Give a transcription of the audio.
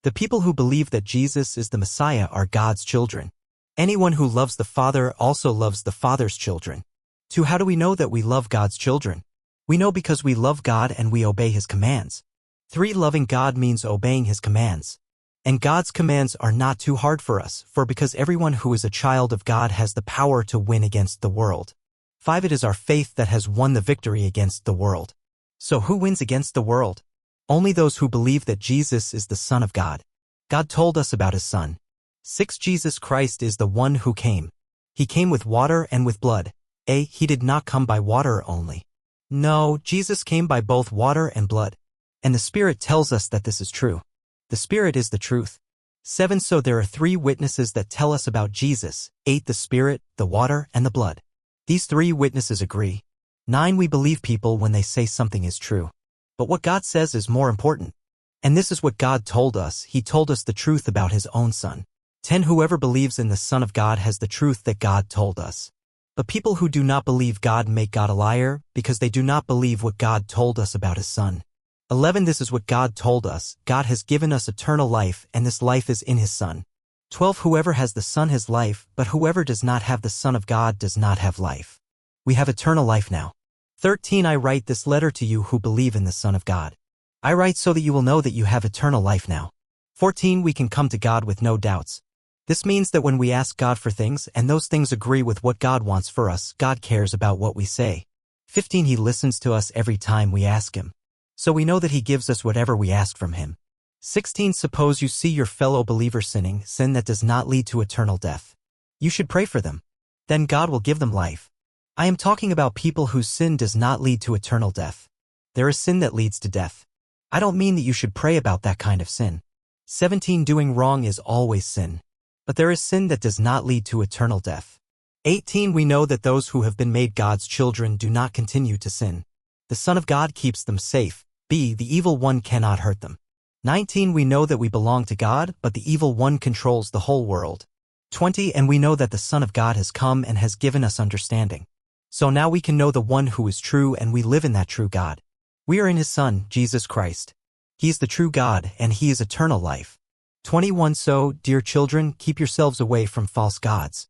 The people who believe that Jesus is the Messiah are God's children. Anyone who loves the Father also loves the Father's children. 2. How do we know that we love God's children? We know because we love God and we obey His commands. 3. Loving God means obeying His commands. And God's commands are not too hard for us, for because everyone who is a child of God has the power to win against the world. 5. It is our faith that has won the victory against the world. So who wins against the world? Only those who believe that Jesus is the Son of God. God told us about His Son. 6. Jesus Christ is the one who came. He came with water and with blood. He did not come by water only. No, Jesus came by both water and blood. And the Spirit tells us that this is true. The Spirit is the truth. 7. So there are 3 witnesses that tell us about Jesus. 8. The Spirit, the water, and the blood. These 3 witnesses agree. 9. We believe people when they say something is true. But what God says is more important. And this is what God told us. He told us the truth about His own Son. 10. Whoever believes in the Son of God has the truth that God told us. But people who do not believe God make God a liar, because they do not believe what God told us about His Son. 11. This is what God told us. God has given us eternal life, and this life is in His Son. 12. Whoever has the Son has life, but whoever does not have the Son of God does not have life. We have eternal life now. 13. I write this letter to you who believe in the Son of God. I write so that you will know that you have eternal life now. 14. We can come to God with no doubts. This means that when we ask God for things and those things agree with what God wants for us, God cares about what we say. 15. He listens to us every time we ask Him. So we know that He gives us whatever we ask from Him. 16. Suppose you see your fellow believer sinning, sin that does not lead to eternal death. You should pray for them. Then God will give them life. I am talking about people whose sin does not lead to eternal death. There is sin that leads to death. I don't mean that you should pray about that kind of sin. 17. Doing wrong is always sin. But there is sin that does not lead to eternal death. 18. We know that those who have been made God's children do not continue to sin. The Son of God keeps them safe. The evil one cannot hurt them. 19. We know that we belong to God, but the evil one controls the whole world. 20. And we know that the Son of God has come and has given us understanding. So now we can know the one who is true, and we live in that true God. We are in His Son, Jesus Christ. He is the true God, and He is eternal life. 21. So, dear children, keep yourselves away from false gods.